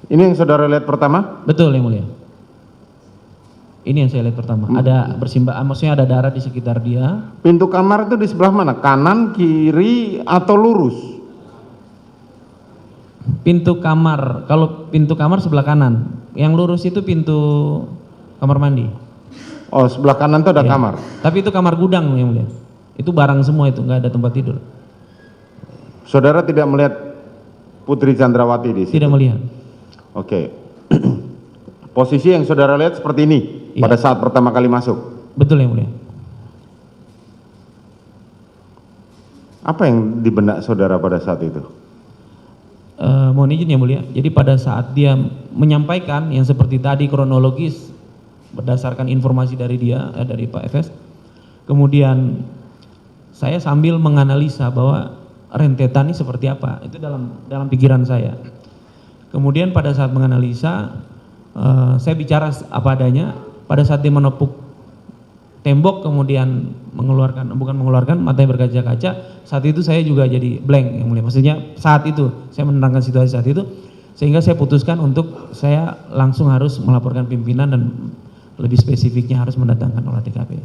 Ini yang saudara lihat pertama? Betul yang mulia. Ini yang saya lihat pertama. Ada bersimbah, maksudnya ada darah di sekitar dia. Pintu kamar itu di sebelah mana? Kanan, kiri, atau lurus? Pintu kamar, kalau pintu kamar sebelah kanan. Yang lurus itu pintu kamar mandi. Oh, sebelah kanan itu ada Ya. kamar. Tapi itu kamar gudang yang mulia. Itu barang semua itu, nggak ada tempat tidur. Saudara tidak melihat Putri Chandrawati di situ? Tidak melihat. Oke. Posisi yang saudara lihat seperti ini Iya. pada saat pertama kali masuk. Betul yang mulia. Apa yang di benak saudara pada saat itu? Mohon izin yang mulia. Jadi pada saat dia menyampaikan yang seperti tadi kronologis berdasarkan informasi dari dia, dari Pak Efes, kemudian saya sambil menganalisa bahwa rentetan ini seperti apa, itu dalam pikiran saya. Kemudian pada saat menganalisa, saya bicara apa adanya. Pada saat dia menepuk tembok kemudian bukan mengeluarkan matanya berkaca-kaca, saat itu saya juga jadi blank yang mulia. Maksudnya saat itu saya menerangkan situasi saat itu, sehingga saya putuskan untuk saya langsung harus melaporkan pimpinan dan lebih spesifiknya harus mendatangkan olah TKP.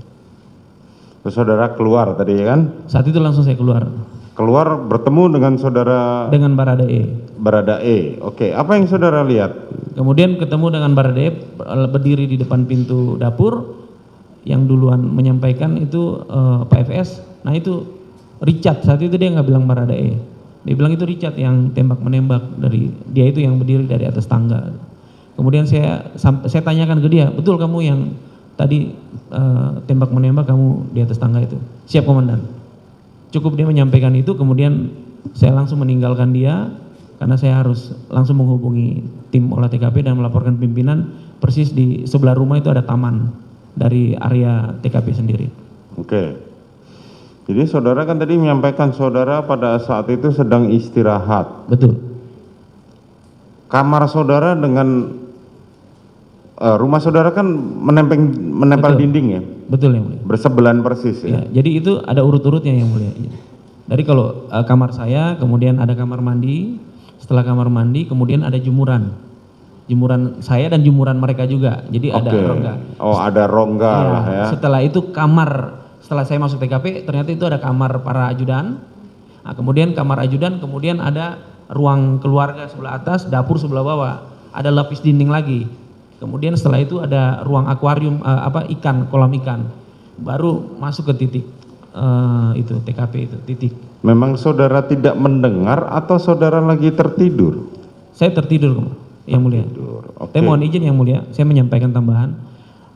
Terus saudara keluar tadi ya kan? Saat itu langsung saya keluar Keluar bertemu dengan saudara dengan Baradae. Baradae. Oke, apa yang saudara lihat? Kemudian ketemu dengan Baradae berdiri di depan pintu dapur. Yang duluan menyampaikan itu Pak FS. Nah itu Richard, saat itu dia nggak bilang Baradae. Dia bilang itu Richard yang tembak-menembak, dari dia itu yang berdiri dari atas tangga. Kemudian saya tanyakan ke dia, betul kamu yang tadi tembak-menembak kamu di atas tangga itu? Siap komandan. Cukup dia menyampaikan itu, kemudian saya langsung meninggalkan dia karena saya harus langsung menghubungi tim olah TKP dan melaporkan pimpinan. Persis di sebelah rumah itu ada taman dari area TKP sendiri. Oke. Jadi saudara kan tadi menyampaikan saudara pada saat itu sedang istirahat. Betul. Kamar saudara dengan rumah saudara kan menempel Betul. dinding ya? Betul yang mulia. Bersebelahan persis ya? Ya, jadi itu ada urut-urutnya yang mulia. Dari kalau kamar saya, kemudian ada kamar mandi, setelah kamar mandi kemudian ada jemuran. Jemuran saya dan jemuran mereka juga. Jadi ada rongga. Oh, ada rongga Ya, lah ya. setelah itu setelah saya masuk TKP ternyata itu ada kamar para ajudan. Nah, kemudian kamar ajudan, kemudian ada ruang keluarga sebelah atas, dapur sebelah bawah. Ada lapis dinding lagi. Kemudian setelah itu ada ruang akuarium ikan, kolam ikan. Baru masuk ke titik itu TKP itu titik. Memang saudara tidak mendengar atau saudara lagi tertidur? Saya tertidur, yang mulia. Oke. Saya mohon izin yang mulia, saya menyampaikan tambahan.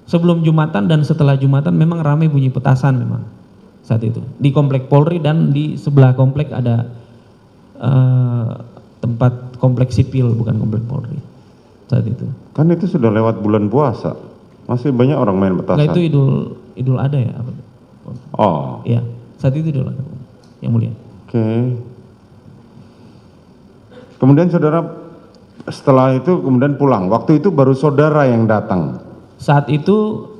Sebelum Jumatan dan setelah Jumatan memang ramai bunyi petasan memang saat itu. Di komplek Polri dan di sebelah komplek ada tempat komplek sipil, bukan komplek Polri saat itu. Kan itu sudah lewat bulan puasa. Masih banyak orang main petasan. Nah, itu idul ada ya? Apa? Oh. Iya, saat itu idul ada, yang mulia. Oke. Kemudian saudara setelah itu kemudian pulang. Waktu itu baru saudara yang datang. Saat itu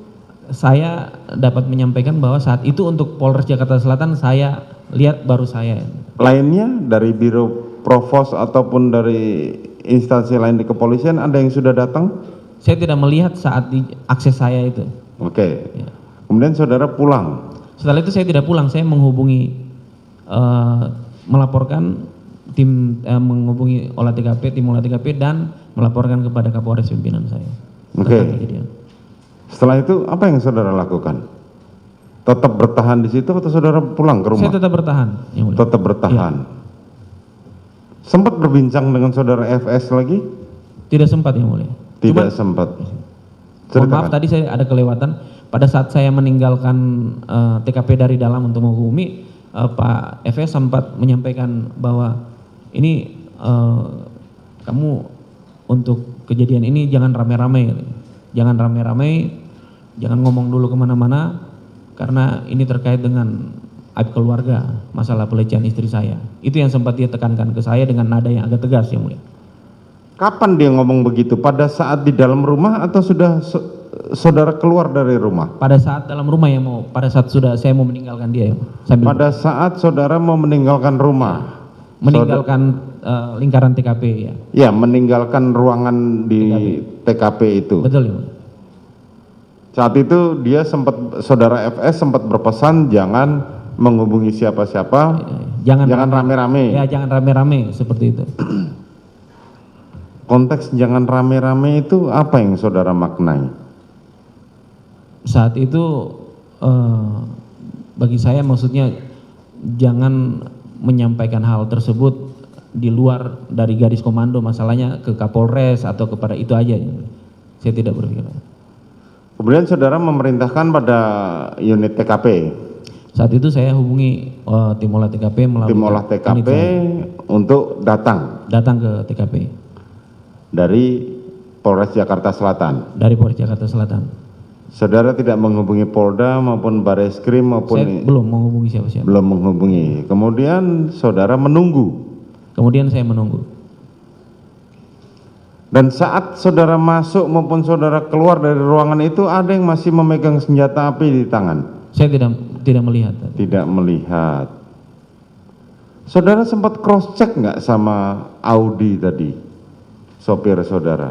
saya dapat menyampaikan bahwa saat itu untuk Polres Jakarta Selatan saya lihat baru saya. Lainnya dari Biro Provos ataupun dari instansi lain di kepolisian ada yang sudah datang? Saya tidak melihat saat di akses saya itu. Oke. Ya. Kemudian saudara pulang. Setelah itu saya tidak pulang, saya menghubungi melaporkan menghubungi olah TKP, tim olah TKP dan melaporkan kepada Kapolres pimpinan saya. Oke. Setelah itu apa yang saudara lakukan? Tetap bertahan di situ atau saudara pulang ke rumah? Saya tetap bertahan, yang mulia. Tetap bertahan. Ya. Sempat berbincang dengan saudara FS lagi? Tidak sempat, yang mulia. Tidak sempat. Mohon maaf tadi saya ada kelewatan. Pada saat saya meninggalkan TKP dari dalam untuk menghubungi, Pak FS sempat menyampaikan bahwa ini kamu untuk kejadian ini jangan rame-rame, jangan rame-rame, jangan ngomong dulu kemana-mana karena ini terkait dengan aib keluarga, masalah pelecehan istri saya. Itu yang sempat dia tekankan ke saya dengan nada yang agak tegas, yang mulia. Kapan dia ngomong begitu? Pada saat di dalam rumah atau sudah saudara keluar dari rumah? Pada saat dalam rumah pada saat sudah saya mau meninggalkan dia. Sambil pada saat saudara mau meninggalkan rumah? meninggalkan lingkaran TKP ya. Ya, meninggalkan ruangan di TKP itu. Betul ya. Saat itu dia saudara FS sempat berpesan jangan menghubungi siapa-siapa, jangan rame-rame. Ya, jangan rame-rame seperti itu. Konteks jangan rame-rame itu apa yang saudara maknai? Saat itu bagi saya maksudnya jangan menyampaikan hal tersebut di luar dari garis komando, masalahnya ke Kapolres atau kepada itu aja. Saya tidak berpikir. Kemudian saudara memerintahkan pada unit TKP. Saat itu saya hubungi tim olah TKP melalui Tim olah TKP untuk datang ke TKP dari Polres Jakarta Selatan. dari Polres Jakarta Selatan. Saudara tidak menghubungi Polda maupun Bareskrim maupun Saya belum menghubungi siapa-siapa. belum menghubungi. Kemudian saudara menunggu. Kemudian saya menunggu. Dan saat saudara masuk maupun saudara keluar dari ruangan itu ada yang masih memegang senjata api di tangan. Saya tidak melihat. Tidak melihat. Saudara sempat cross check nggak sama Audi tadi, sopir saudara?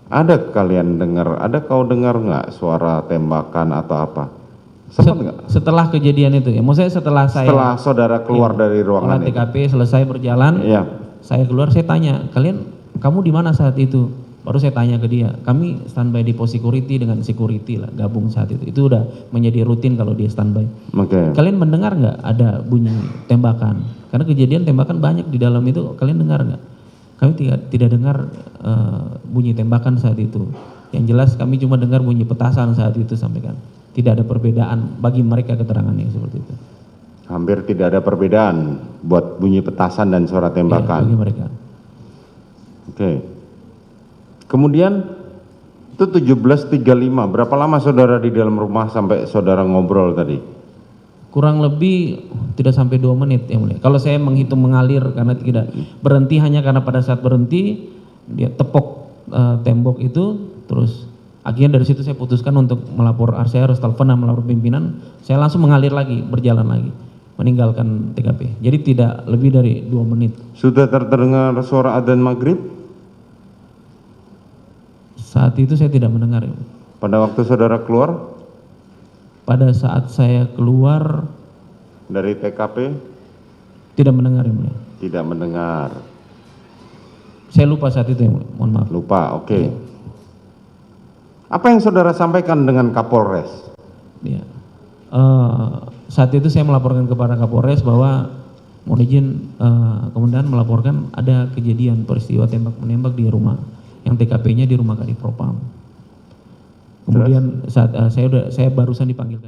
Ada kalian dengar? Ada kau dengar nggak suara tembakan atau apa? Sempat nggak? Setelah kejadian itu ya, maksudnya setelah Saudara keluar dari ruangan olah itu. TKP selesai berjalan, Iya. saya keluar, saya tanya, kamu di mana saat itu? Baru saya tanya ke dia, kami standby di pos security dengan security lah, gabung saat itu. Itu udah menjadi rutin kalau dia standby. Oke. Kalian mendengar nggak ada bunyi tembakan? Karena kejadian tembakan banyak di dalam itu, kalian dengar nggak? Kami tidak dengar bunyi tembakan saat itu. Yang jelas kami cuma dengar bunyi petasan saat itu, sampaikan. Tidak ada perbedaan bagi mereka keterangannya seperti itu. Hampir tidak ada perbedaan buat bunyi petasan dan suara tembakan. Ya, bagi mereka. Oke. Kemudian itu 17.35, berapa lama saudara di dalam rumah sampai saudara ngobrol tadi? Kurang lebih tidak sampai 2 menit yang mulia. Kalau saya menghitung mengalir karena tidak berhenti hanya karena pada saat berhenti dia tepok tembok itu, terus akhirnya dari situ saya putuskan untuk melapor, saya harus telepon dan melapor pimpinan. Saya langsung mengalir lagi, berjalan lagi, meninggalkan TKP. Jadi tidak lebih dari 2 menit. Sudah terdengar suara adzan maghrib? Saat itu saya tidak mendengar. Ya. Pada waktu saudara keluar Pada saat saya keluar dari TKP? tidak mendengar. Ya, mulia. Tidak mendengar. Saya lupa saat itu, ya, mulia. Mohon maaf. Lupa, oke. Apa yang saudara sampaikan dengan Kapolres? Ya. Saat itu saya melaporkan kepada Kapolres bahwa mohon izin kemudian melaporkan ada kejadian peristiwa tembak menembak di rumah yang TKP-nya di rumah Kadif Propam. Kemudian saat saya barusan dipanggil